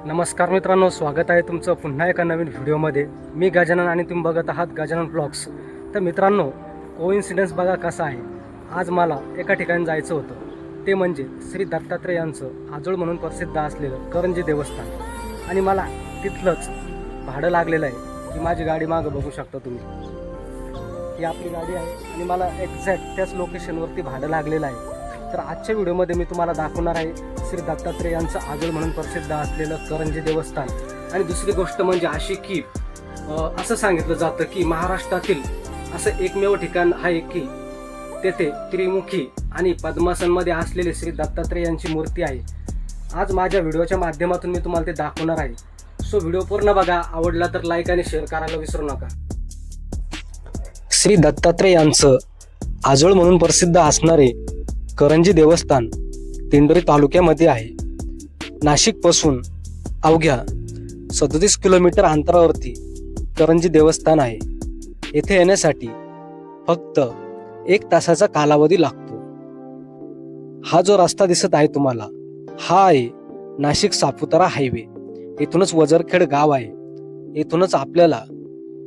नमस्कार मित्रांनो, स्वागत आहे तुमचं पुन्हा एका नवीन व्हिडिओमध्ये। मी गजानन आणि तुम्ही बघत आहात गजानन ब्लॉग्स। तर मित्रांनो, कोइन्सिडन्स बघा कसा आहे। आज मला एका ठिकाणी जायचं होतं, ते म्हणजे श्री दत्तात्रय यांचं आजोळ म्हणून प्रसिद्ध असलेलं करंजी देवस्थान। आणि मला तिथलंच भाडं लागलेलं आहे की माझी गाडी मागं बघू शकता तुम्ही, ही आपली गाडी आहे आणि मला एक्झॅक्ट त्याच लोकेशनवरती भाडं लागलेलं आहे। तर आजच्या व्हिडिओमध्ये मी तुम्हाला दाखवणार आहे श्री दत्तात्रय यांचं आजोळ म्हणून प्रसिद्ध असलेलं करंजी देवस्थान। आणि दुसरी गोष्ट म्हणजे अशी की असं सांगितलं जातं की महाराष्ट्रातील असं एकमेव ठिकाण आहे की तेथे त्रिमुखी आणि पद्मासनमध्ये असलेले श्री दत्तात्रय यांची मूर्ती आहे। आज माझ्या व्हिडिओच्या माध्यमातून मी तुम्हाला ते दाखवणार आहे। सो व्हिडिओ पूर्ण बघा, आवडला तर लाईक आणि शेअर करायला विसरू नका। श्री दत्तात्रय यांचं आजोळ म्हणून प्रसिद्ध असणारे करंजी देवस्थान दिंडोरी तालुक्यामध्ये आहे। नाशिकपासून अवघ्या 37 किलोमीटर अंतरावरती करंजी देवस्थान आहे। येथे येण्यासाठी फक्त 1 तासाचा कालावधी लागतो। हा जो रस्ता दिसत आहे तुम्हाला, हा आहे नाशिक सापुतारा हायवे। इथूनच वजरखेड गाव आहे। इथूनच आपल्याला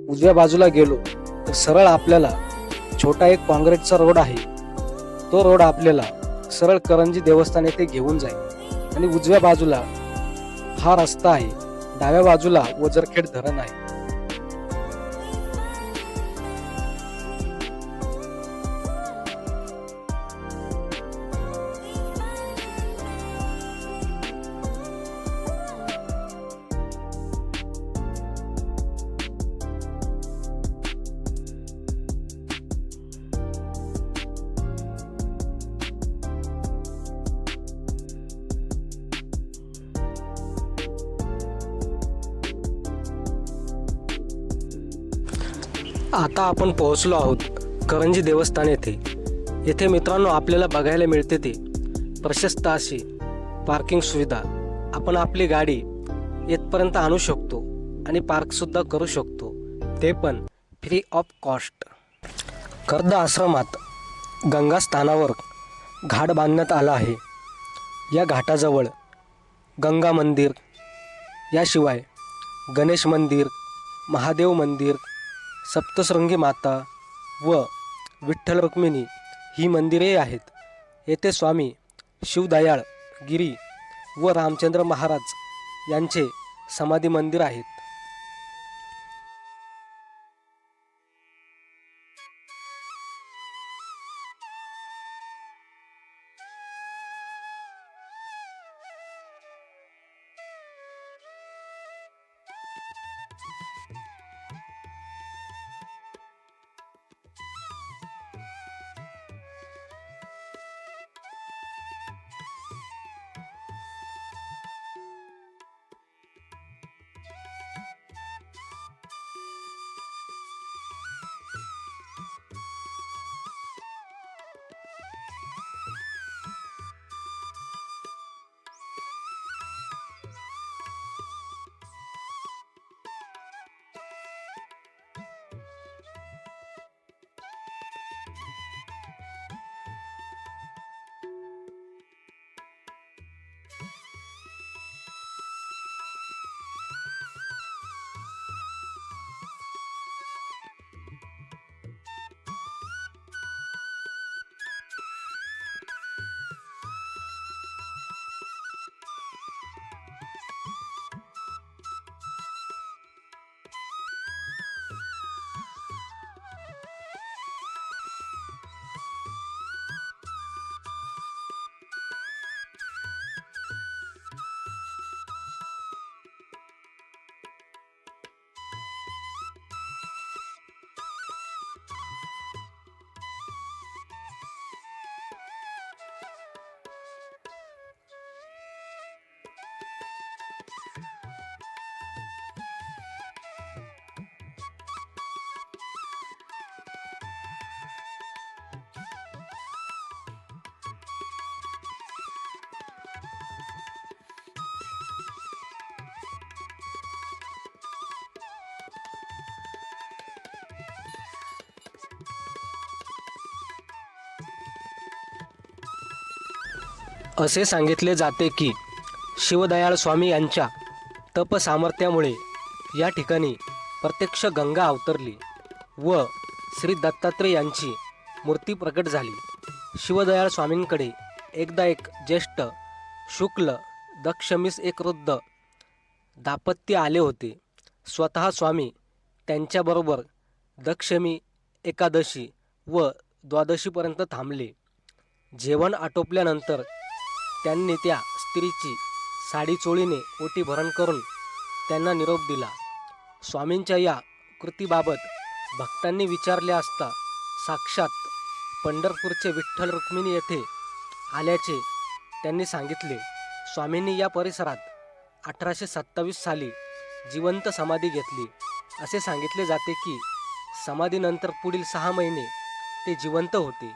उजव्या बाजूला गेलो तर सरळ आपल्याला छोटा एक काँक्रीटचा रोड आहे। तो रोड आपल्याला सरळ करंजी देवस्थान येथे घेऊन जाईल आणि उजव्या बाजूला हा रस्ता आहे, डाव्या बाजूला वजरखेड धरण आहे। आता आपण पोहोचलो आहोत करंजी देवस्थान येथे। येथे मित्रांनो आपल्याला बघायला मिळते ते प्रशस्त अशी पार्किंग सुविधा। आपण आपली गाडी येथपर्यंत आणू शकतो आणि पार्क सुद्धा करू शकतो, ते पण फ्री ऑफ कॉस्ट। कर्द आश्रमात गंगा स्थानावर घाट बांधण्यात आला आहे। या घाटाजवळ गंगा मंदिर, याशिवाय गणेश मंदिर, महादेव मंदिर, सप्तशृंगी माता व विठ्ठल रुक्मिणी ही मंदिरे आहेत। येथे स्वामी शिवदयाळ गिरी व रामचंद्र महाराज यांचे समाधी मंदिर आहेत। असे सांगितले जाते की शिवदयाळ स्वामी यांच्या तप सामर्थ्यामुळे या ठिकाणी प्रत्यक्ष गंगा अवतरली व श्री दत्तात्रय यांची मूर्ती प्रकट झाली. शिवदयाळ स्वामींकडे एकदा एक ज्येष्ठ शुक्ल दक्षमिस एक वृद्ध दाम्पत्य आले होते. स्वतः स्वामी त्यांच्याबरोबर दक्षमी एकादशी व द्वादशीपर्यंत थांबले. जेवण आटोपल्यानंतर त्यांनी त्या स्त्रीची साडी चोळीने ओटी भरण करून त्यांना निरोप दिला. स्वामींच्या या कृतीबाबत भक्तांनी विचारले असता साक्षात पंढरपूरचे विठ्ठल रुक्मिणी येथे आल्याचे त्यांनी सांगितले. स्वामींनी या परिसरात 1827 साली जिवंत समाधी घेतली. असे सांगितले जाते की समाधीनंतर पुढील 6 महिने ते जिवंत होते.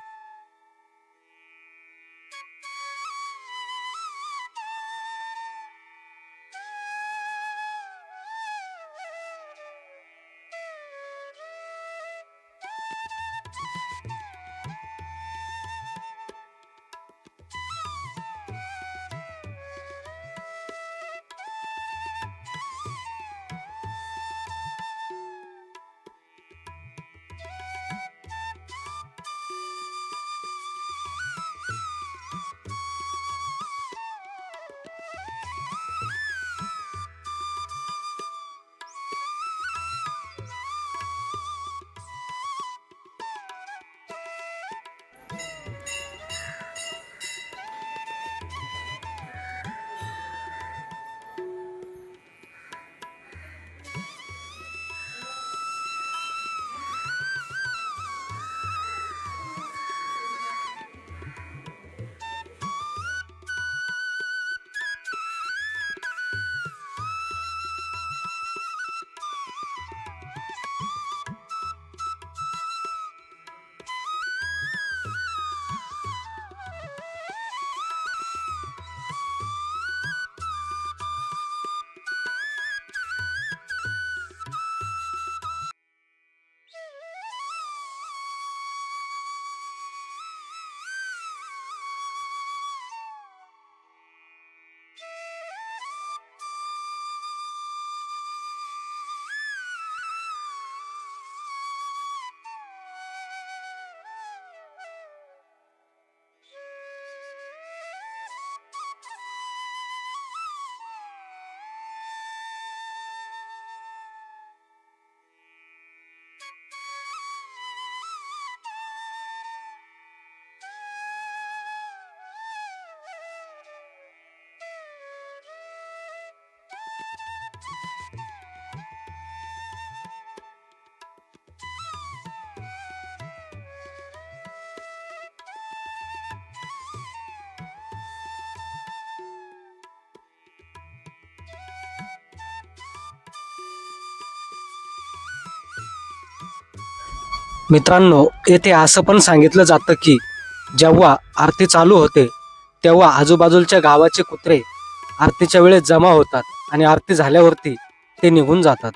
मित्रांनो, येथे असं पण सांगितलं जातं की जेव्हा आरती चालू होते तेव्हा आजूबाजूच्या गावाचे कुत्रे आरतीच्या वेळेस जमा होतात आणि आरती झाल्यावरती ते निघून जातात.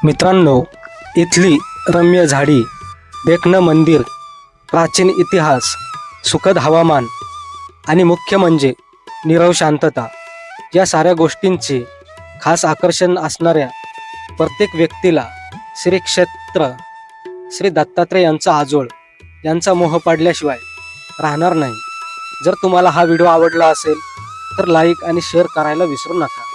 मित्रांनो, इथली रम्य झाडी, देखणं मंदिर, प्राचीन इतिहास, सुखद हवामान आणि मुख्य म्हणजे नीरव शांतता या साऱ्या गोष्टींचे खास आकर्षण असणाऱ्या प्रत्येक व्यक्तीला श्री क्षेत्र श्री दत्तात्रय यांचा आजोळ यांचा मोह पाडल्याशिवाय राहणार नाही. जर तुम्हाला हा व्हिडिओ आवडला असेल तर लाईक आणि शेअर करायला विसरू नका.